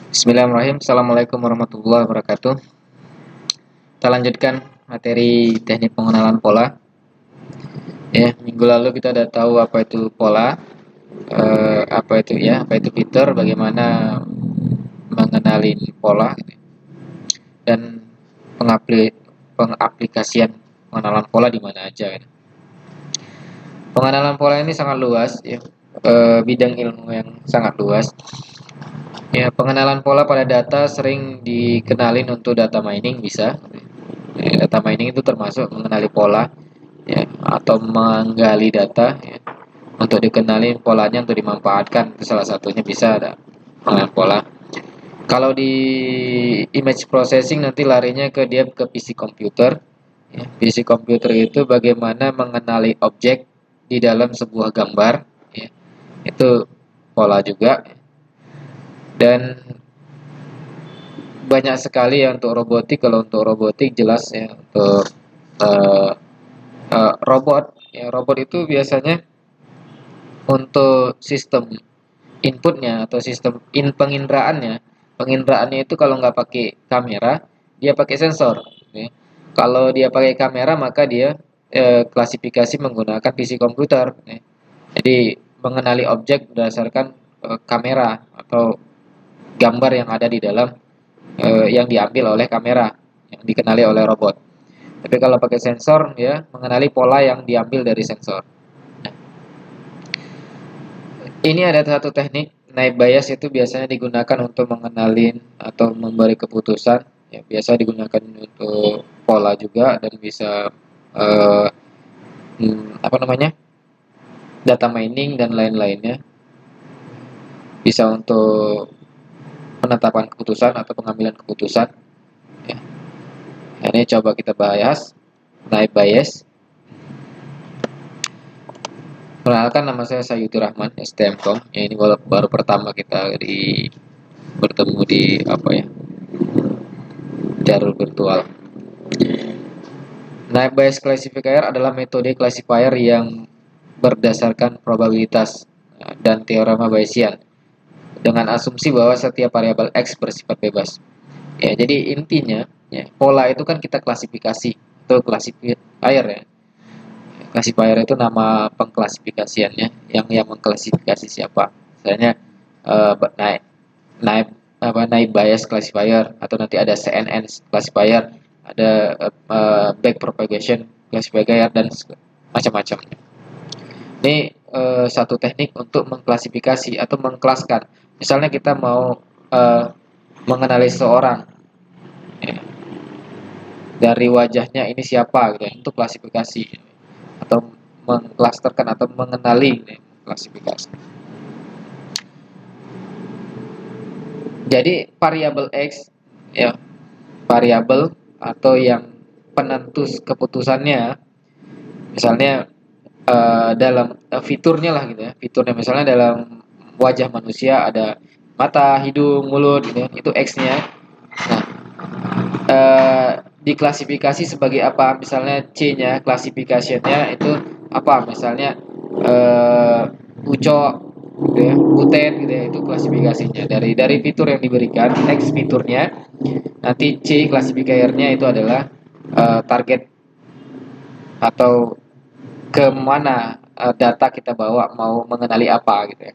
Bismillahirrahmanirrahim. Assalamualaikum warahmatullahi wabarakatuh. Kita lanjutkan materi teknik pengenalan pola. Ya, minggu lalu kita udah tahu apa itu pola, apa itu fitur, bagaimana mengenali pola, dan pengaplikasian pengenalan pola di mana aja. Pengenalan pola ini sangat luas, ya, bidang ilmu yang sangat luas. Ya, pengenalan pola pada data sering dikenalin untuk data mining bisa. Data mining itu termasuk mengenali pola, ya, atau menggali data, ya, untuk dikenali polanya untuk dimanfaatkan. Itu salah satunya bisa ada pengenalan pola. Kalau di image processing nanti larinya ke PC komputer. Ya, PC komputer itu bagaimana mengenali objek di dalam sebuah gambar, ya, itu pola juga. Dan banyak sekali ya untuk robotik. Kalau untuk robotik jelas ya, untuk uh, robot, ya, robot itu biasanya untuk sistem inputnya atau sistem pengindraannya itu kalau nggak pakai kamera, dia pakai sensor, ya. Kalau dia pakai kamera maka dia klasifikasi menggunakan PC komputer, ya. Jadi mengenali objek berdasarkan kamera atau gambar yang ada di dalam, yang diambil oleh kamera, yang dikenali oleh robot. Tapi kalau pakai sensor, ya mengenali pola yang diambil dari sensor. Ini ada satu teknik naib bias, itu biasanya digunakan untuk mengenalin atau memberi keputusan. Ya, biasa digunakan untuk pola juga dan bisa eh, apa namanya, data mining dan lain-lainnya. Bisa untuk penetapan keputusan atau pengambilan keputusan. Ya. Ini coba kita bahas naib bias. Perkenalkan, nama saya Sayuti Rahman, STMKOM. Ya, ini baru pertama kita bertemu di jalur virtual. Naive Bayes Classifier adalah metode classifier yang berdasarkan probabilitas dan teorema Bayesian dengan asumsi bahwa setiap variabel X bersifat bebas. Ya, jadi intinya, ya, pola itu kan kita klasifikasi, itu classifier, ya. Classifier itu nama pengklasifikasiannya, yang mengklasifikasi siapa. Misalnya naik naik naik bias classifier, atau nanti ada CNN classifier, ada back propagation classifier, dan macam-macam. Ini satu teknik untuk mengklasifikasi atau mengkelaskan. Misalnya kita mau mengenali seseorang, ya, dari wajahnya ini siapa gitu, ya, untuk klasifikasi atau mengklasterkan atau mengenali, ya, klasifikasi. Jadi variabel X, ya, variabel atau yang penentu keputusannya, misalnya dalam fiturnya lah gitu ya, fiturnya misalnya dalam wajah manusia ada mata, hidung, mulut gitu ya, itu X-nya. Nah, diklasifikasi sebagai apa, misalnya C-nya, klasifikasinya itu apa, misalnya ucok gitu ya, butet gitu ya, itu klasifikasinya dari fitur yang diberikan, X fiturnya. Nanti C klasifikasinya itu adalah target atau kemana data kita bawa mau mengenali apa gitu ya.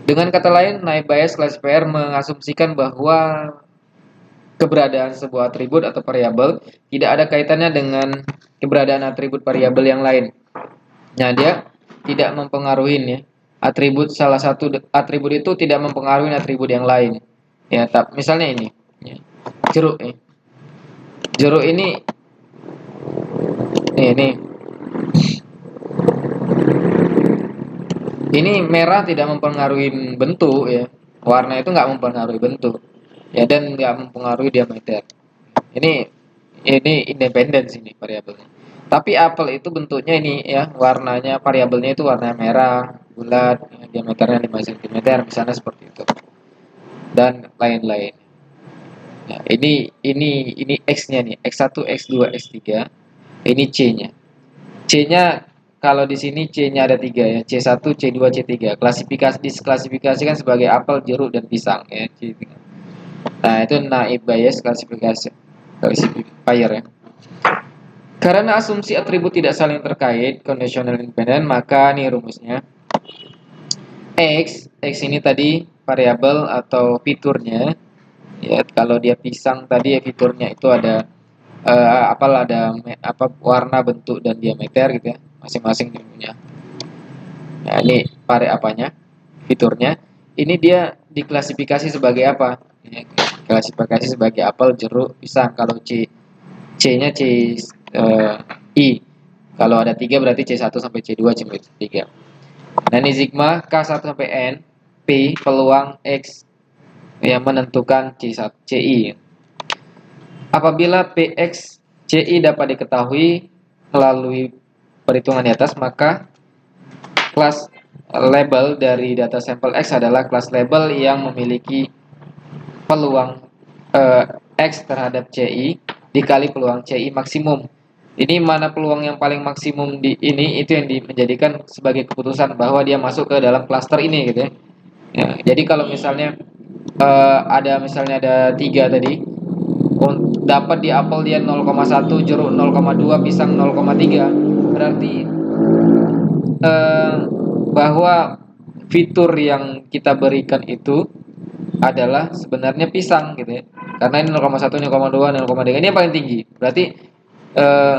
Dengan kata lain, naive Bayes classifier mengasumsikan bahwa keberadaan sebuah atribut atau variabel tidak ada kaitannya dengan keberadaan atribut variabel yang lain. Nah, dia tidak mempengaruhi, ya. Salah satu atribut itu tidak mempengaruhi atribut yang lain. Ya, misalnya ini, ya, jeruk nih. Jeruk ini nih, ini merah tidak mempengaruhi bentuk, ya. Warna itu nggak mempengaruhi bentuk, ya, dan nggak mempengaruhi diameter. Ini independen sini variabelnya. Tapi apel itu bentuknya ini, ya, warnanya, variabelnya itu warna merah, bulat, ya, diameternya 5 cm, misalnya seperti itu. Dan lain-lain. Nah, ini X-nya nih, X1, X2, X3. Ini C-nya. C-nya kalau di sini C-nya ada 3 ya, C1, C2, C3. Diklasifikasikan sebagai apel, jeruk, dan pisang, ya. C3. Nah, itu naive Bayes classifier ya. Karena asumsi atribut tidak saling terkait, conditional independent, maka ini rumusnya. X ini tadi variabel atau fiturnya. Ya, kalau dia pisang tadi ya fiturnya itu ada ada warna, bentuk dan diameter gitu ya. Masing-masing punya. Nah, ini apanya? Fiturnya. Ini dia diklasifikasi sebagai apa? Ya, klasifikasi sebagai apel, jeruk, pisang. Kalau C-nya I. Kalau ada 3 berarti C1 sampai C2 C3. Nah, ini sigma K1 sampai N P peluang X yang menentukan C1 CI. Apabila PX CI dapat diketahui melalui perhitungan di atas, maka kelas label dari data sampel X adalah kelas label yang memiliki peluang X terhadap CI dikali peluang CI maksimum. Ini mana peluang yang paling maksimum di ini, itu yang menjadikan sebagai keputusan bahwa dia masuk ke dalam klaster ini gitu ya. Ya, jadi kalau misalnya misalnya ada 3 tadi, dapat di apel dia 0,1, jeruk 0,2, pisang 0,3, berarti bahwa fitur yang kita berikan itu adalah sebenarnya pisang gitu ya. Karena ini 0,1, 0,2, 0,3 ini yang paling tinggi. Berarti eh,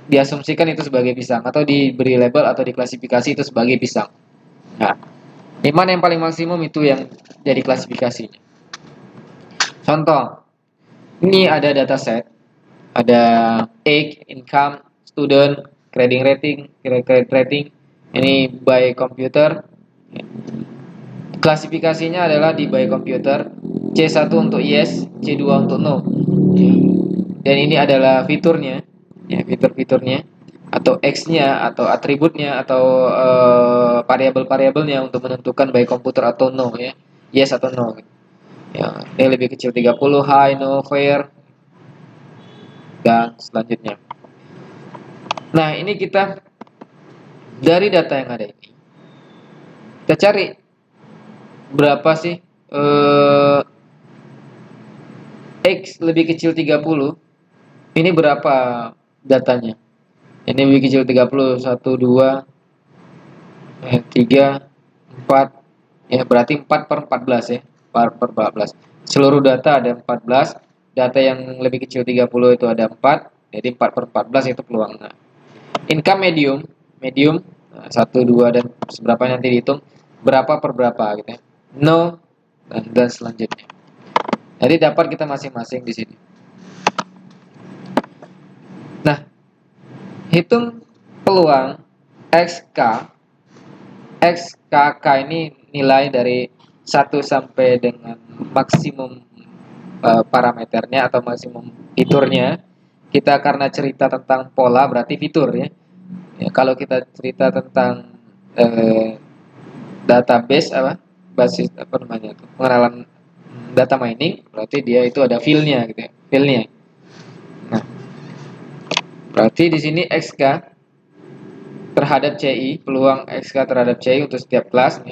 diasumsikan itu sebagai pisang atau diberi label atau diklasifikasi itu sebagai pisang. Nah, di mana yang paling maksimum itu yang jadi klasifikasinya. Contoh, ini ada dataset, ada age, income, student, credit rating, ini by computer. Klasifikasinya adalah di by computer, C1 untuk yes, C2 untuk no. Dan ini adalah fiturnya, ya, fitur-fiturnya atau X-nya atau atributnya atau variabel-variabelnya untuk menentukan by computer atau no ya. Yes atau no. Ya, yang lebih kecil 30, high, no, fair, dan selanjutnya. Nah, ini kita dari data yang ada ini, kita cari berapa sih X lebih kecil 30, ini berapa datanya. Ini lebih kecil 30, 1, 2, 3, 4, ya berarti 4 per 14 ya, 4 per 14. Seluruh data ada 14, data yang lebih kecil 30 itu ada 4, jadi 4 per 14 itu peluangnya. Income medium 1, 2, dan seberapa nanti dihitung, berapa per berapa gitu ya. No, dan selanjutnya. Jadi dapat kita masing-masing di sini. Nah, hitung peluang XK. XKK ini nilai dari 1 sampai dengan maksimum parameternya atau maksimum fiturnya. Kita karena cerita tentang pola berarti fitur ya. Ya, kalau kita cerita tentang database basis pengenalan data mining, berarti dia itu ada fill-nya gitu ya, fill-nya. Nah, berarti di sini XK terhadap CI, peluang XK terhadap CI untuk setiap kelas ya.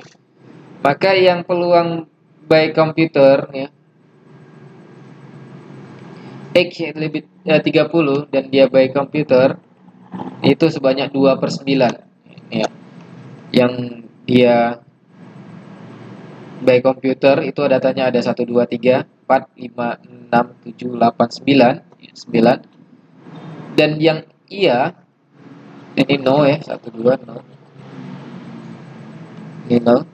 Maka yang peluang by computer ya, X lebih 30 dan dia by computer itu sebanyak 2/9 ya. Yang dia by computer itu datanya ada 1, 2, 3, 4, 5, 6, 7, 8, 9, 9. Dan yang iya ini no ya, 1, 2, no. Ini no.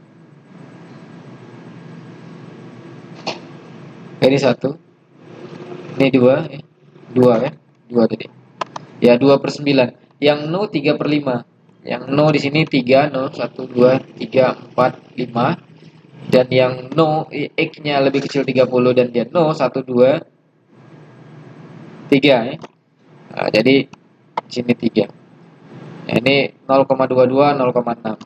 Ini 1. Ini 2 ya. 2 ya. 2 tadi. Ya 2/9. Yang no 3/5. Yang no di sini 3, no 1, 2, 3, 4, 5. Dan yang no X-nya lebih kecil 30 dan dia no 1, 2, 3 ya. Nah, jadi sini 3. Nah, ini 0,22, 0,6.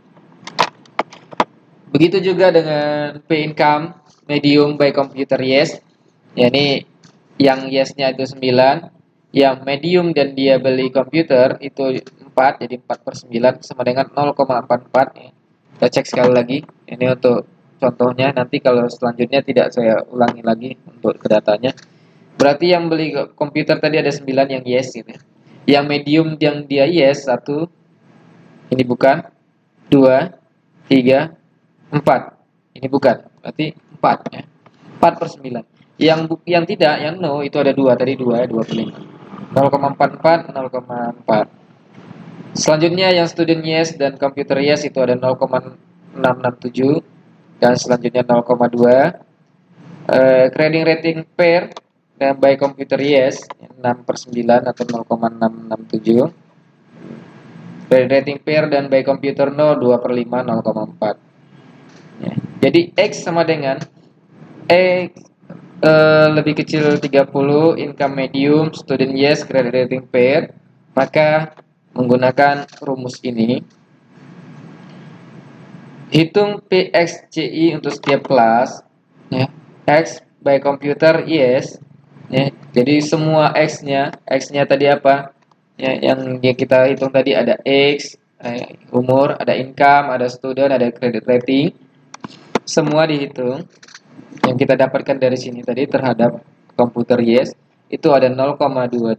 Begitu juga dengan P income medium by computer yes. Ya, ini yang yes-nya itu 9, yang medium dan dia beli komputer itu 4, jadi 4/9 sama dengan 0,44 ya. Kita cek sekali lagi. Ini untuk contohnya, nanti kalau selanjutnya tidak saya ulangi lagi untuk ke datanya. Berarti yang beli komputer tadi ada 9 yang yes gitu. Yang medium yang dia yes 1, ini bukan, 2, 3, 4. Ini bukan, berarti 4 ya. 4 per 9. Yang tidak, yang no itu ada 2 tadi 2 ya, 2 per 5. 0,44, 0,4. Selanjutnya yang student yes dan computer yes itu ada 0,667 dan selanjutnya 0,2. Grading rating pair dan by computer yes 6 per 9 atau 0,667. Grading rating pair dan by computer no 2 per 5 0,4. Ya. Jadi X sama dengan X lebih kecil 30, income medium, student yes, credit rating pair. Maka menggunakan rumus ini, hitung PXCI untuk setiap kelas ya. X by computer yes ya. Jadi semua X-nya tadi apa? Ya, yang kita hitung tadi ada X, umur, ada income, ada student, ada credit rating. Semua dihitung. Yang kita dapatkan dari sini tadi terhadap komputer yes itu ada 0,22,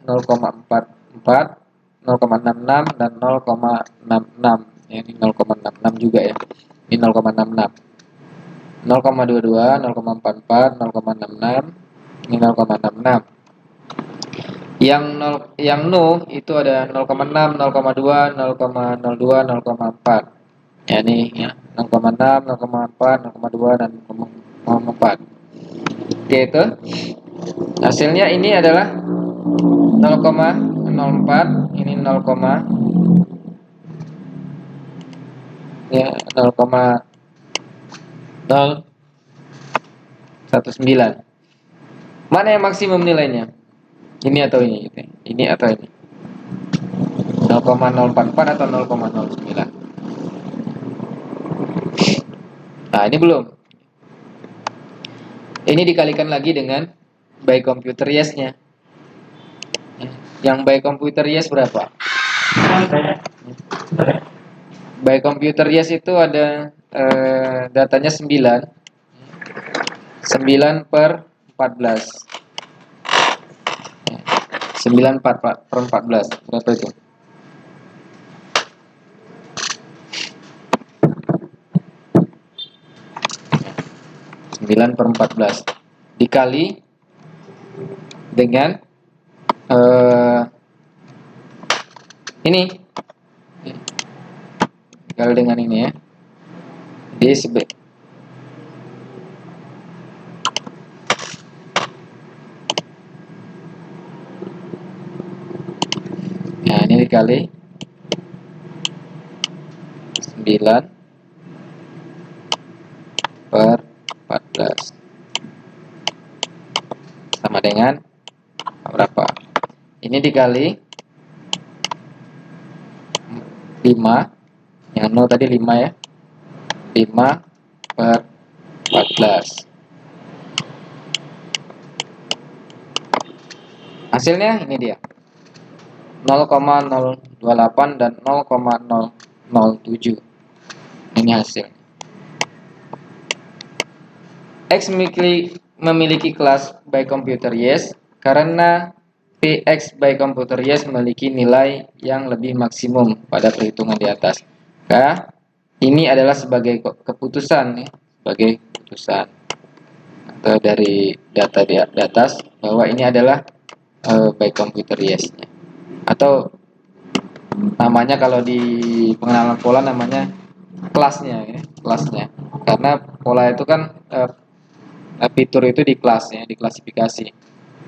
0,44, 0,66 dan 0,66. Ya, ini 0,66 juga ya. Ini 0,66. 0,22, 0,44, 0,66, ini 0,66. Yang no itu ada 0,6, 0,2, 0,02, 0,4. Ya nih ya, 0,6, 0,4, 0,2 dan 0,4. Oke, itu hasilnya ini adalah 0,04, ini 0, ya 0,019. Mana yang maksimum nilainya? Ini atau ini? Ini atau ini? 0,044 atau 0,09? Nah, ini belum. Ini dikalikan lagi dengan by computer yes-nya. Yang by computer yes berapa? By computer yes itu ada datanya 9. 9 per 14. 9 per 14. Berapa itu? 9 per 14 dikali dengan ini, dikali dengan ini ya. Jadi nah ini dikali 9 per 14 sama dengan berapa? Ini dikali 5, yang 0 tadi 5 ya, 5 per 14. Hasilnya ini dia 0,028 dan 0,007. Ini hasil. X memiliki kelas by computer yes karena PX by computer yes memiliki nilai yang lebih maksimum pada perhitungan di atas. Maka ini adalah sebagai keputusan ya, sebagai keputusan atau dari data di atas bahwa ini adalah by computer yes. Atau namanya kalau di pengenalan pola namanya kelasnya ya, kelasnya. Karena pola itu kan fitur itu di kelasnya, diklasifikasi,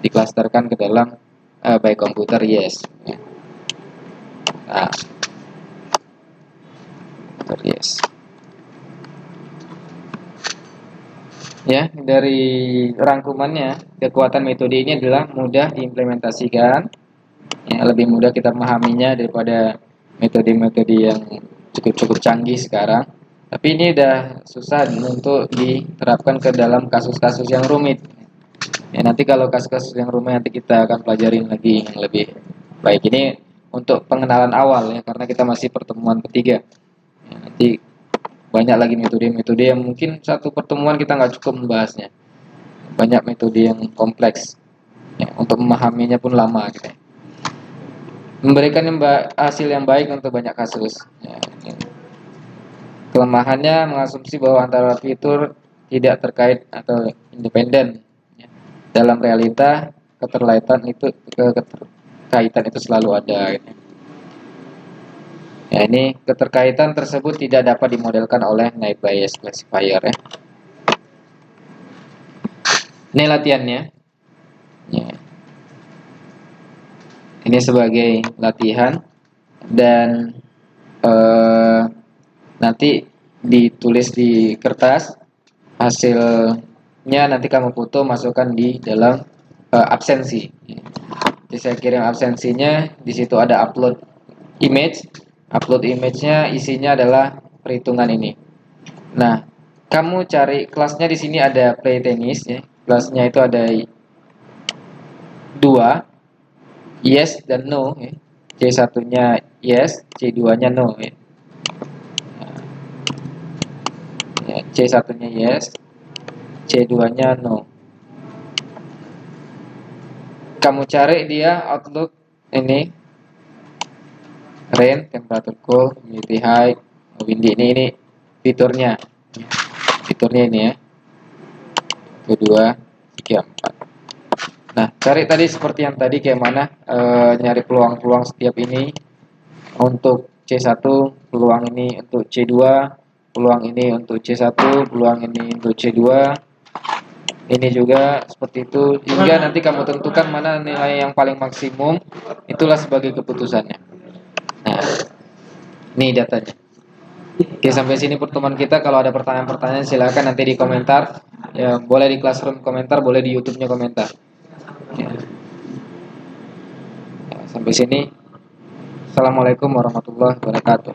diklasterkan ke dalam by computer yes. Nah, computer yes. Ya, dari rangkumannya, kekuatan metode ini adalah mudah diimplementasikan, ya, lebih mudah kita memahaminya daripada metode-metode yang cukup canggih sekarang. Tapi ini udah susah untuk diterapkan ke dalam kasus-kasus yang rumit. Ya, nanti kalau kasus-kasus yang rumit nanti kita akan pelajarin lagi yang lebih baik. Ini untuk pengenalan awal ya, karena kita masih pertemuan ketiga. Ya, nanti banyak lagi metode-metode yang mungkin satu pertemuan kita nggak cukup membahasnya. banyak metode yang kompleks. Ya, untuk memahaminya pun lama gitu. Memberikan hasil yang baik untuk banyak kasus. Ya, kelemahannya mengasumsi bahwa antara fitur tidak terkait atau independen. Ya. Dalam realita keterkaitan itu selalu ada. Gitu. Ya, ini keterkaitan tersebut tidak dapat dimodelkan oleh naive Bayes classifier ya. Ini latihannya. Ya. Ini sebagai latihan dan nanti ditulis di kertas hasilnya, nanti kamu foto masukkan di dalam absensi. Jadi saya kirim absensinya, di situ ada upload image. Upload image-nya isinya adalah perhitungan ini. Nah, kamu cari kelasnya di sini ada play tenis ya. Kelasnya itu ada 2, yes dan no ya. C1-nya yes, C2-nya no ya. C1-nya yes, C2-nya no. Kamu cari dia outlook ini, rain, temperature cool, humidity high, windy, ini fiturnya. Fiturnya ini ya. 1, 2, 3, 4. Nah, cari tadi seperti yang tadi kayak mana nyari peluang-peluang setiap ini. Untuk C1 peluang ini, untuk C2 peluang ini, untuk C1 peluang ini, untuk C2 ini juga seperti itu, hingga nanti kamu tentukan mana nilai yang paling maksimum, itulah sebagai keputusannya. Nah, ini datanya. Oke, sampai sini pertemuan kita. Kalau ada pertanyaan-pertanyaan silakan nanti di komentar ya, boleh di Classroom komentar, boleh di YouTube-nya komentar ya. Sampai sini. Assalamualaikum warahmatullahi wabarakatuh.